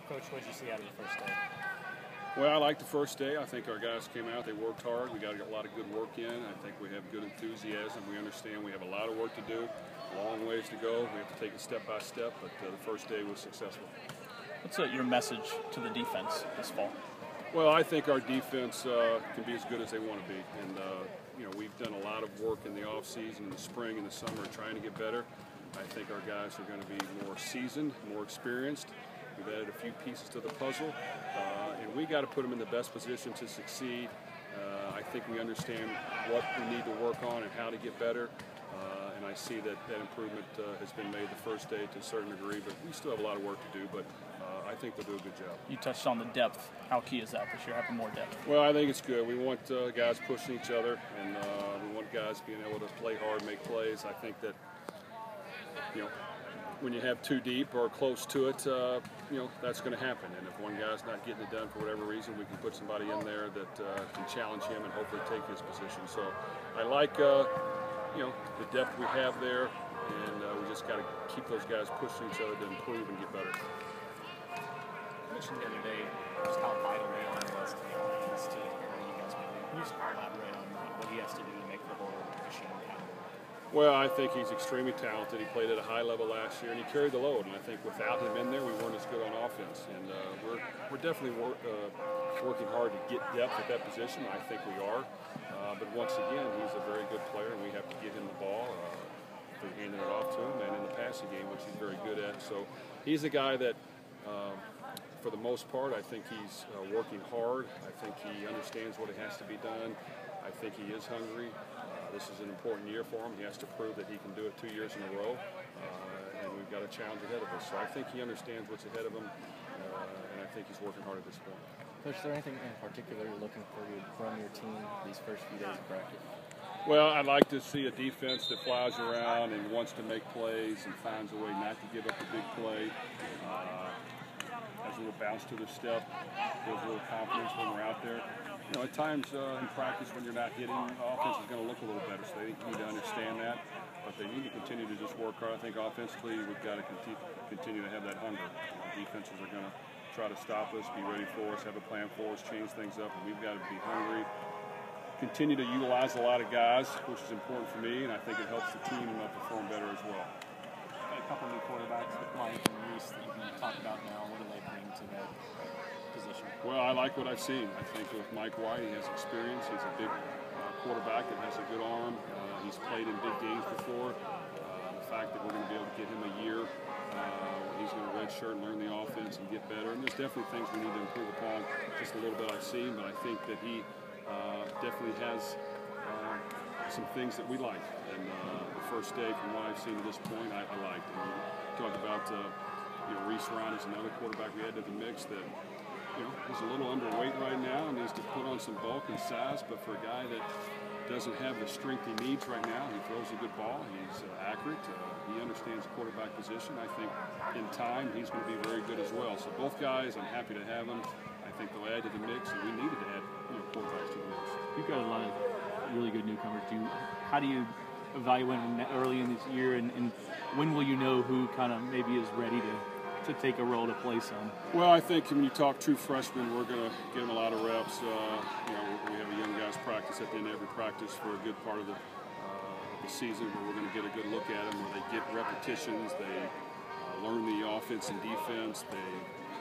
Coach, what did you see out of the first day? Well, I liked the first day. I think our guys came out, they worked hard. We got a lot of good work in. I think we have good enthusiasm. We understand we have a lot of work to do, long ways to go. We have to take it step by step, but the first day was successful. What's your message to the defense this fall? Well, I think our defense can be as good as they want to be. And, we've done a lot of work in the offseason, in the spring, and the summer, trying to get better. I think our guys are going to be more seasoned, more experienced. We've added a few pieces to the puzzle, and we got to put them in the best position to succeed. I think we understand what we need to work on and how to get better, and I see that improvement has been made the first day to a certain degree, but we still have a lot of work to do, but I think they'll do a good job. You touched on the depth. How key is that this year, having more depth? Well, I think it's good. We want guys pushing each other, and we want guys being able to play hard, make plays. I think that, when you have too deep or close to it, that's going to happen. And if one guy's not getting it done for whatever reason, we can put somebody in there that can challenge him and hopefully take his position. So I like, the depth we have there, and we just got to keep those guys pushing each other to improve and get better. You mentioned the other day just how vital Leon was to the offense to where you guys played. Can you just elaborate on what he has to do to make the whole machine happen? Well, I think he's extremely talented. He played at a high level last year, and he carried the load. And I think without him in there, we weren't as good on offense. And we're definitely working hard to get depth at that position. I think we are. But once again, he's a very good player, and we have to get him the ball through handing it off to him and in the passing game, which he's very good at. So he's a guy that, for the most part, I think he's working hard. I think he understands what it has to be done. I think he is hungry. This is an important year for him. He has to prove that he can do it 2 years in a row, and we've got a challenge ahead of us. So I think he understands what's ahead of him, and I think he's working hard at this point. Coach, is there anything in particular you're looking for from your team these first few days of practice? Well, I'd like to see a defense that flies around and wants to make plays and finds a way not to give up a big play. Has a little bounce to their step, feels a little confidence when we're out there. At times in practice when you're not hitting, offense is going to look a little better, so they need to understand that. But they need to continue to just work hard. I think offensively we've got to continue to have that hunger. Defenses are going to try to stop us, be ready for us, have a plan for us, change things up, and we've got to be hungry. Continue to utilize a lot of guys, which is important for me, and I think it helps the team perform better as well. A couple new quarterbacks with Mike and Reese that you can talk about now. What do they bring to that position? Well, I like what I've seen. I think with Mike White, he has experience. He's a big quarterback that has a good arm. He's played in big games before. The fact that we're going to be able to get him a year, he's going to redshirt and learn the offense and get better. And there's definitely things we need to improve upon. Just a little bit I've seen, but I think that he definitely has some things that we like. And the first day, from what I've seen to this point, I liked. And we talk about Reese Ryan is another quarterback we added to the mix that he's a little underweight right now and needs to put on some bulk and size. But for a guy that doesn't have the strength he needs right now, he throws a good ball. He's accurate. He understands the quarterback position. I think in time he's going to be very good as well. So both guys, I'm happy to have them. I think they'll add to the mix, and we needed to add quarterbacks to the mix. You've got a lot of really good newcomers. How do you evaluate them early in this year, and when will you know who kind of maybe is ready to take a role to play some? Well, I think when you talk true freshmen, we're going to give them a lot of reps. We have a young guys practice at the end of every practice for a good part of the season, where we're going to get a good look at them, where they get repetitions, they learn the offense and defense, they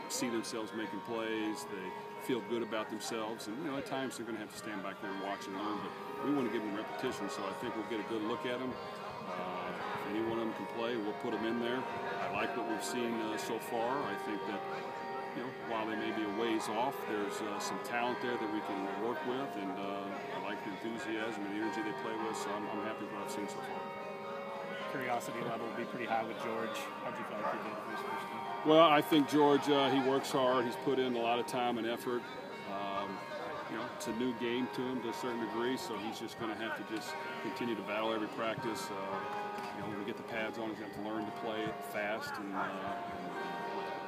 see themselves making plays, they feel good about themselves, and at times they're going to have to stand back there and watch and learn, but we want to give them repetition, so I think we'll get a good look at them. If any one of them can play, we'll put them in there. I like what we've seen so far. I think that while they may be a ways off, there's some talent there that we can work with, and I like the enthusiasm and the energy they play with, so I'm happy with what I've seen so far. Curiosity level will be pretty high with George. How do you feel like he did for his first team? Well, I think George, he works hard. He's put in a lot of time and effort. It's a new game to him to a certain degree, so he's just going to have to just continue to battle every practice. When we get the pads on, he's going to have to learn to play fast and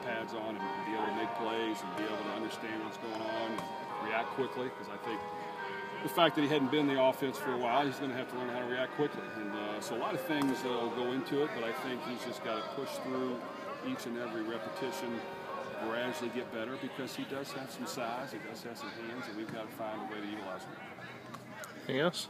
pads on and be able to make plays and be able to understand what's going on and react quickly, because I think the fact that he hadn't been in the offense for a while, he's going to have to learn how to react quickly. And so a lot of things will go into it, but I think he's just got to push through each and every repetition gradually get better because he does have some size, he does have some hands, and we've got to find a way to utilize him. Anything else?